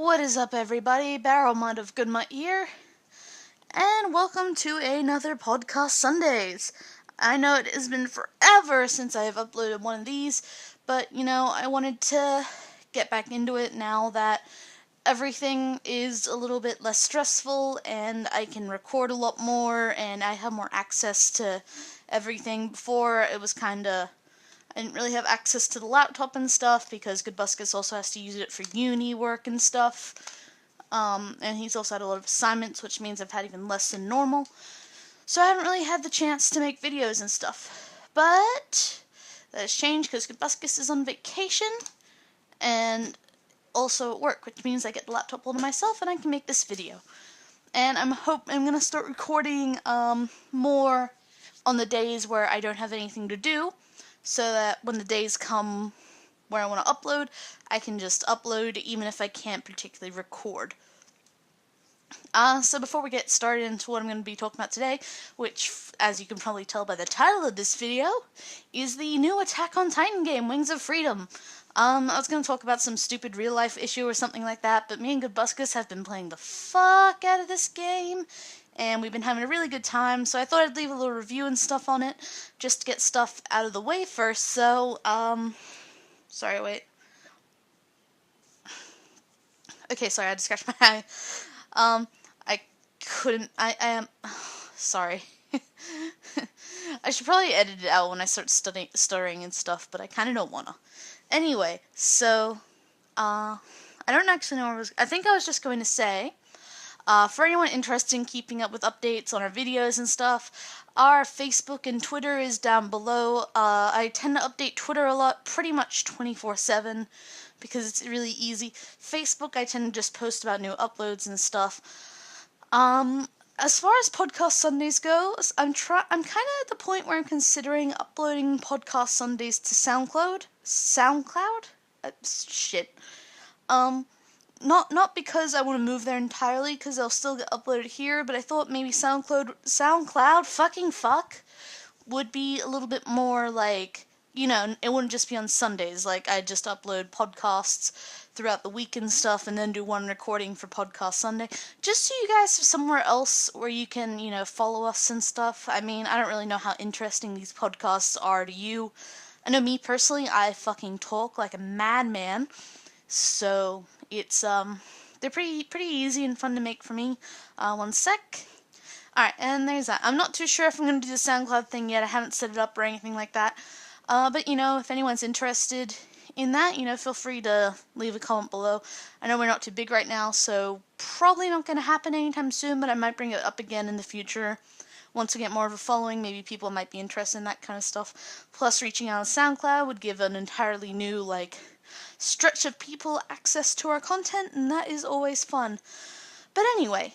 What is up, everybody? Barrelmud of Goodmutt here, and welcome to another Podcast Sundays. I know it has been forever since I have uploaded one of these, but I wanted to get back into it now that everything is a little bit less stressful and I can record a lot more and I have more access to everything. Before, it was I didn't really have access to the laptop and stuff because Goodbuskus also has to use it for uni work and stuff. And he's also had a lot of assignments, which means I've had even less than normal. So I haven't really had the chance to make videos and stuff. But that has changed because Goodbuskus is on vacation and also at work, which means I get the laptop all to myself and I can make this video. And I'm gonna start recording more on the days where I don't have anything to do, so that when the days come where I want to upload, I can just upload even if I can't particularly record. So before we get started into what I'm going to be talking about today, which, as you can probably tell by the title of this video, is the new Attack on Titan game, Wings of Freedom. I was going to talk about some stupid real-life issue or something like that, but me and Goodbuskus have been playing the fuck out of this game, and we've been having a really good time, so I thought I'd leave a little review and stuff on it, just to get stuff out of the way first. So, sorry, wait. Okay, sorry, I had to scratch my eye. I am, sorry. I should probably edit it out when I start stuttering and stuff, but I kind of don't wanna. Anyway, so, I don't actually know what I think I was just going to say, for anyone interested in keeping up with updates on our videos and stuff, our Facebook and Twitter is down below. I tend to update Twitter a lot, pretty much 24/7, because it's really easy. Facebook, I tend to just post about new uploads and stuff. As far as Podcast Sundays goes, I'm kind of at the point where I'm considering uploading Podcast Sundays to SoundCloud. Shit. Not because I want to move there entirely, because they'll still get uploaded here, but I thought maybe SoundCloud, fucking fuck, would be a little bit more like, it wouldn't just be on Sundays, like I'd just upload podcasts throughout the week and stuff, and then do one recording for Podcast Sunday, just so you guys have somewhere else where you can, follow us and stuff. I mean, I don't really know how interesting these podcasts are to you. I know me personally, I fucking talk like a madman, so it's, they're pretty easy and fun to make for me. One sec. Alright, and there's that. I'm not too sure if I'm going to do the SoundCloud thing yet. I haven't set it up or anything like that. But, if anyone's interested in that, feel free to leave a comment below. I know we're not too big right now, so probably not going to happen anytime soon, but I might bring it up again in the future. Once we get more of a following, maybe people might be interested in that kind of stuff. Plus, reaching out on SoundCloud would give an entirely new, stretch of people access to our content, and that is always fun. But anyway,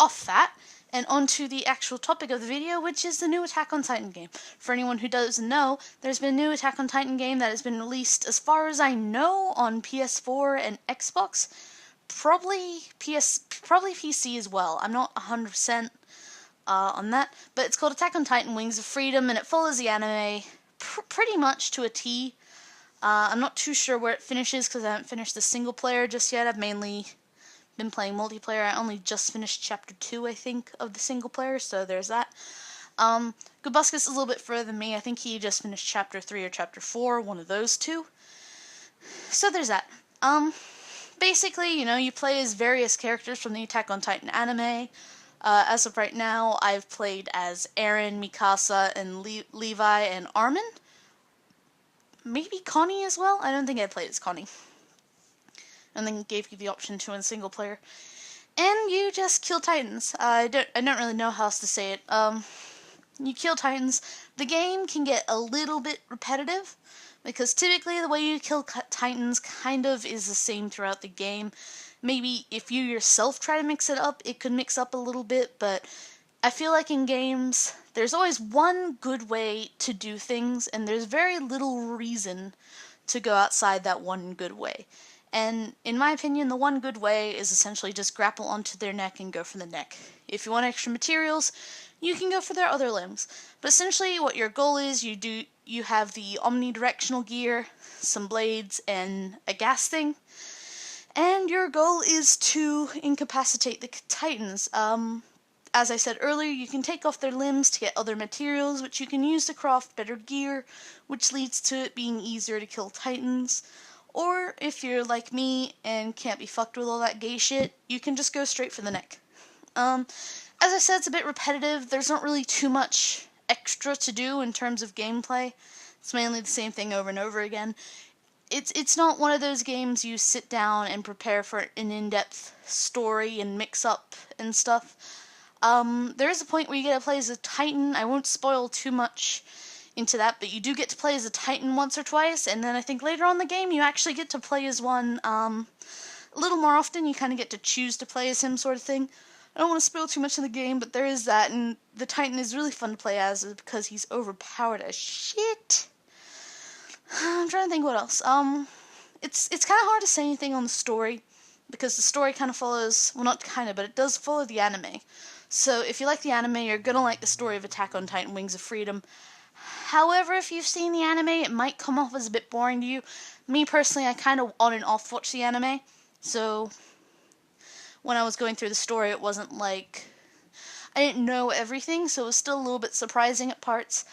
off that, and onto the actual topic of the video, which is the new Attack on Titan game. For anyone who doesn't know, there's been a new Attack on Titan game that has been released, as far as I know, on PS4 and Xbox. Probably PC as well. I'm not 100% on that, but it's called Attack on Titan Wings of Freedom, and it follows the anime pretty much to a T. I'm not too sure where it finishes because I haven't finished the single player just yet. I've mainly been playing multiplayer. I only just finished chapter 2, I think, of the single player, so there's that. Goodbuskus is a little bit further than me. I think he just finished chapter 3 or chapter 4, one of those two. So there's that. Basically, you play as various characters from the Attack on Titan anime. As of right now, I've played as Eren, Mikasa, and Levi, and Armin. Maybe Connie as well? I don't think I played as Connie. And then gave you the option to in single player. And you just kill Titans. I don't really know how else to say it. You kill Titans. The game can get a little bit repetitive, because typically the way you kill Titans kind of is the same throughout the game. Maybe if you yourself try to mix it up, it could mix up a little bit, but I feel like in games, there's always one good way to do things, and there's very little reason to go outside that one good way. And in my opinion, the one good way is essentially just grapple onto their neck and go for the neck. If you want extra materials, you can go for their other limbs. But essentially what your goal is, you have the omnidirectional gear, some blades, and a gas thing. And your goal is to incapacitate the Titans. As I said earlier, you can take off their limbs to get other materials, which you can use to craft better gear, which leads to it being easier to kill Titans. Or, if you're like me and can't be fucked with all that gay shit, you can just go straight for the neck. As I said, it's a bit repetitive. There's not really too much extra to do in terms of gameplay. It's mainly the same thing over and over again. It's not one of those games you sit down and prepare for an in-depth story and mix up and stuff. There is a point where you get to play as a Titan. I won't spoil too much into that, but you do get to play as a Titan once or twice, and then I think later on in the game you actually get to play as one a little more often. You kind of get to choose to play as him, sort of thing. I don't want to spoil too much of the game, but there is that, and the Titan is really fun to play as because he's overpowered as shit. I'm trying to think what else. It's kind of hard to say anything on the story, because the story kind of follows, well, not kind of, but it does follow the anime. So if you like the anime, you're gonna like the story of Attack on Titan Wings of Freedom. However, if you've seen the anime, it might come off as a bit boring to you. Me personally, I kind of on and off watch the anime, so when I was going through the story, it wasn't like I didn't know everything, so it was still a little bit surprising at parts.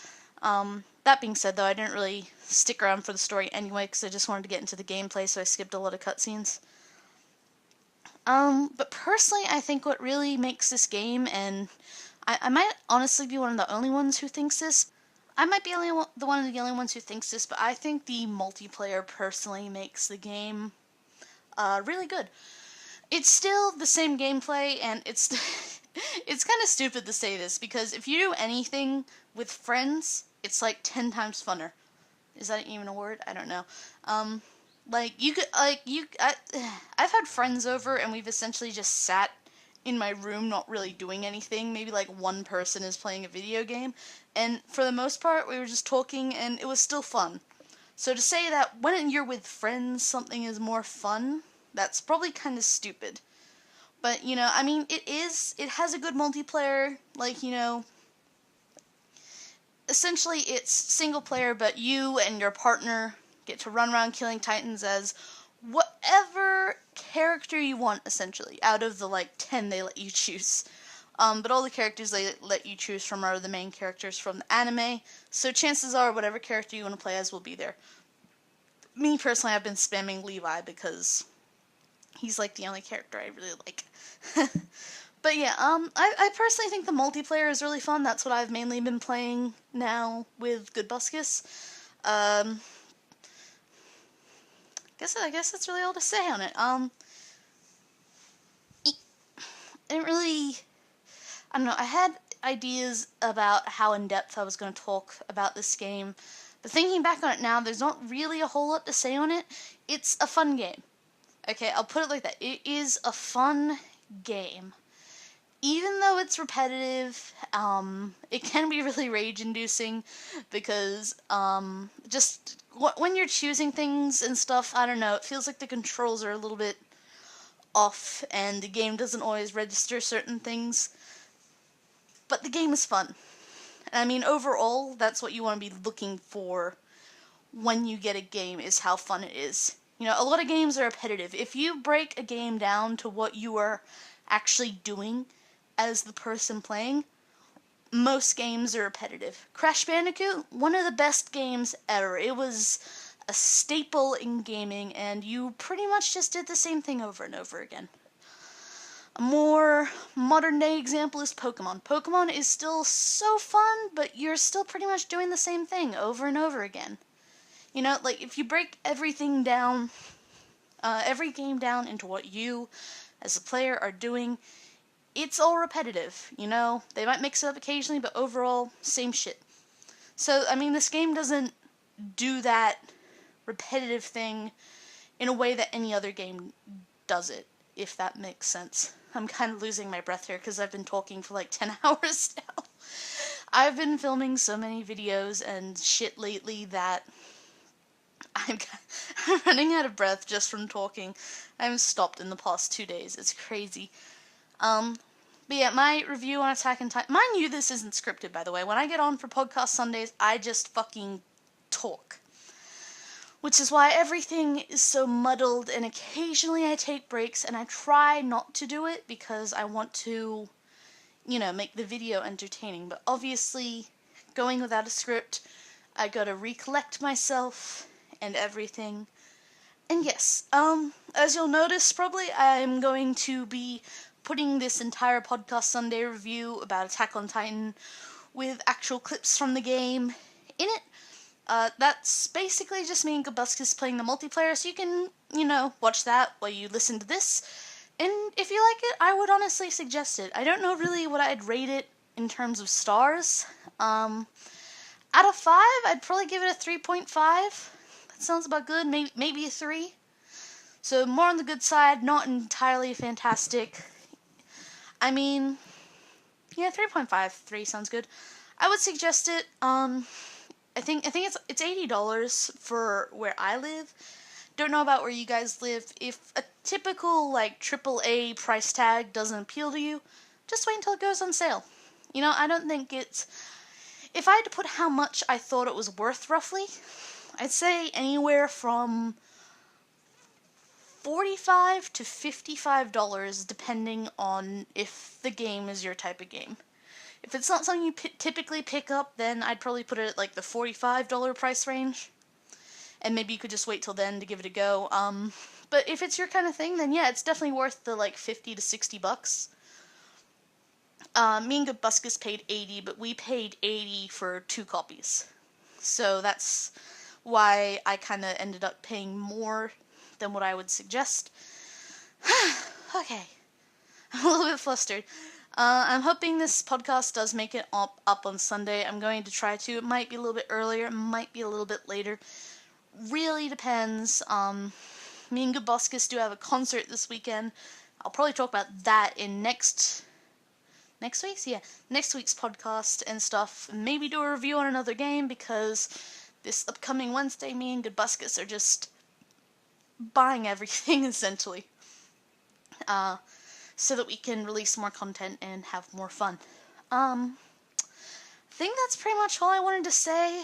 That being said, though, I didn't really stick around for the story anyway, because I just wanted to get into the gameplay, so I skipped a lot of cutscenes. But personally, I think what really makes this game, and I might honestly be one of the only ones who thinks this. I might be one of the only ones who thinks this, but I think the multiplayer personally makes the game really good. It's still the same gameplay, and it's it's kind of stupid to say this, because if you do anything with friends, it's like 10 times funner. Is that even a word? I don't know. I've had friends over, and we've essentially just sat in my room not really doing anything. Maybe like one person is playing a video game, and for the most part we were just talking, and it was still fun. So to say that when you're with friends something is more fun, that's probably kind of stupid. But, you know, I mean, it has a good multiplayer, like, you know, essentially it's single player, but you and your partner get to run around killing Titans as whatever character you want, essentially, out of the, like, 10 they let you choose. But all the characters they let you choose from are the main characters from the anime, so chances are whatever character you want to play as will be there. Me, personally, I've been spamming Levi because he's, like, the only character I really like. But yeah, I personally think the multiplayer is really fun. That's what I've mainly been playing now with Goodbuskus. I guess that's really all to say on it. I didn't really, I don't know, I had ideas about how in-depth I was going to talk about this game, but thinking back on it now, there's not really a whole lot to say on it. It's a fun game. Okay, I'll put it like that. It is a fun game. Even though it's repetitive, it can be really rage-inducing, because, just, when you're choosing things and stuff, I don't know, it feels like the controls are a little bit off, and the game doesn't always register certain things, but the game is fun. And I mean, overall, that's what you want to be looking for when you get a game, is how fun it is. You know, a lot of games are repetitive. If you break a game down to what you are actually doing as the person playing, most games are repetitive. Crash Bandicoot, one of the best games ever. It was a staple in gaming, and you pretty much just did the same thing over and over again. A more modern day example is Pokemon. Pokemon is still so fun, but you're still pretty much doing the same thing over and over again. You know, like, if you break everything down, every game down into what you, as a player, are doing, it's all repetitive, you know? They might mix it up occasionally, but overall, same shit. So, I mean, this game doesn't do that repetitive thing in a way that any other game does it, if that makes sense. I'm kind of losing my breath here because I've been talking for like 10 hours now. I've been filming so many videos and shit lately that I'm running out of breath just from talking. I haven't stopped in the past 2 days. It's crazy. But yeah, my review on Attack on Titan. Mind you, this isn't scripted, by the way. When I get on for Podcast Sundays, I just fucking talk. which is why everything is so muddled, and occasionally I take breaks, and I try not to do it because I want to, make the video entertaining. But obviously, going without a script, I gotta recollect myself and everything. And yes, as you'll notice, probably I'm going to be putting this entire podcast Sunday review about Attack on Titan with actual clips from the game in it. That's basically just me and Gubuscus playing the multiplayer, so you can, watch that while you listen to this. And if you like it, I would honestly suggest it. I don't know really what I'd rate it in terms of stars. Out of 5, I'd probably give it a 3.5. That sounds about good. Maybe a 3. So more on the good side, not entirely fantastic. I mean, yeah, 3.5, 3 sounds good. I would suggest it. I think it's $80 for where I live. Don't know about where you guys live. If a typical like AAA price tag doesn't appeal to you, just wait until it goes on sale. I don't think it's. If I had to put how much I thought it was worth roughly, I'd say anywhere from $45 to $55, depending on if the game is your type of game. If it's not something you typically pick up, then I'd probably put it at like the $45 price range. And maybe you could just wait till then to give it a go. But if it's your kind of thing, then yeah, it's definitely worth the like 50 to 60 bucks. Me and Gubuscus paid 80, but we paid 80 for 2 copies. So that's why I kind of ended up paying more than what I would suggest. Okay. I'm a little bit flustered. I'm hoping this podcast does make it up on Sunday. I'm going to try to. It might be a little bit earlier. It might be a little bit later. Really depends. Me and Gubuscus do have a concert this weekend. I'll probably talk about that in next week's podcast and stuff. Maybe do a review on another game, because this upcoming Wednesday, me and Gubuscus are just buying everything essentially, so that we can release more content and have more fun. I think that's pretty much all I wanted to say.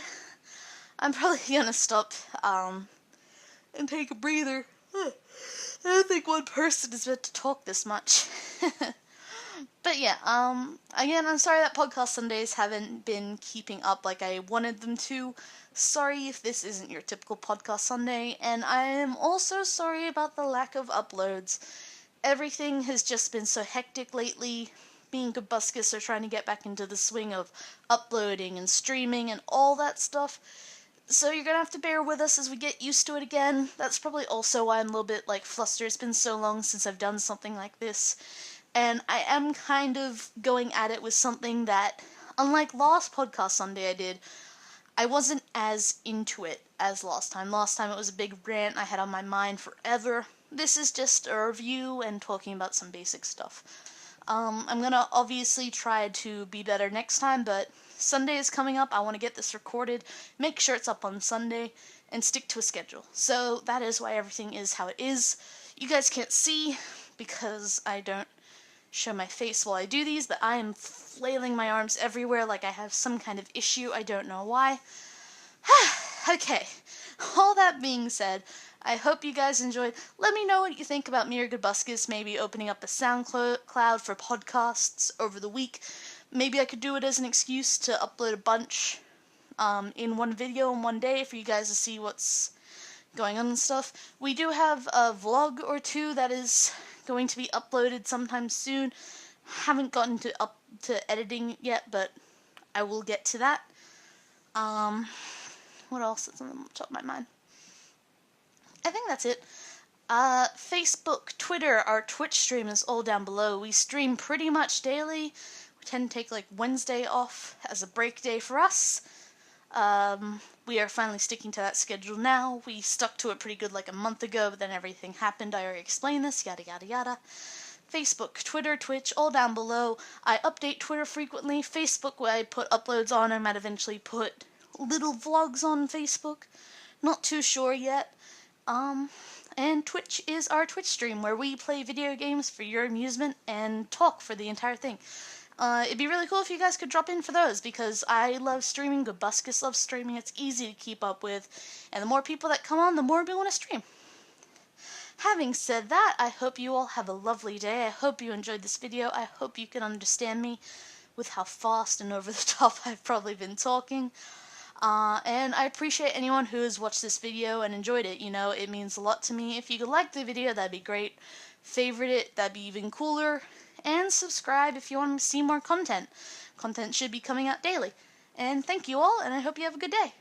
I'm probably gonna stop and take a breather. I don't think one person is meant to talk this much. But yeah, again, I'm sorry that podcast Sundays haven't been keeping up like I wanted them to. Sorry if this isn't your typical podcast Sunday, and I am also sorry about the lack of uploads. Everything has just been so hectic lately. Me and Gubuscus are trying to get back into the swing of uploading and streaming and all that stuff. So you're gonna have to bear with us as we get used to it again. That's probably also why I'm a little bit flustered. It's been so long since I've done something like this. And I am kind of going at it with something that, unlike last podcast Sunday I did, I wasn't as into it as last time. Last time it was a big rant I had on my mind forever. This is just a review and talking about some basic stuff. I'm gonna obviously try to be better next time, but Sunday is coming up. I want to get this recorded, make sure it's up on Sunday, and stick to a schedule. So that is why everything is how it is. You guys can't see because I don't show my face while I do these, but I am flailing my arms everywhere like I have some kind of issue. I don't know why. Okay, all that being said, I hope you guys enjoyed. Let me know what you think about me or Gubuscus maybe opening up a SoundCloud for podcasts over the week. Maybe I could do it as an excuse to upload a bunch in one video in one day for you guys to see what's going on and stuff. We do have a vlog or two that is going to be uploaded sometime soon. Haven't gotten to editing yet, but I will get to that. What else is on the top of my mind? I think that's it. Facebook, Twitter, our Twitch stream is all down below. We stream pretty much daily. We tend to take Wednesday off as a break day for us. We are finally sticking to that schedule now. We stuck to it pretty good a month ago, but then everything happened. I already explained this, yada yada yada. Facebook, Twitter, Twitch, all down below. I update Twitter frequently. Facebook, I put uploads on. I might eventually put little vlogs on Facebook. Not too sure yet. And Twitch is our Twitch stream where we play video games for your amusement and talk for the entire thing. it'd be really cool if you guys could drop in for those, because I love streaming, Gobuscus loves streaming, it's easy to keep up with, and the more people that come on, the more we want to stream. Having said that, I hope you all have a lovely day. I hope you enjoyed this video. I hope you can understand me with how fast and over the top I've probably been talking. And I appreciate anyone who has watched this video and enjoyed it. You know, it means a lot to me. If you could like the video, that'd be great. Favorite it, that'd be even cooler. And subscribe if you want to see more content. Content should be coming out daily. And thank you all, and I hope you have a good day.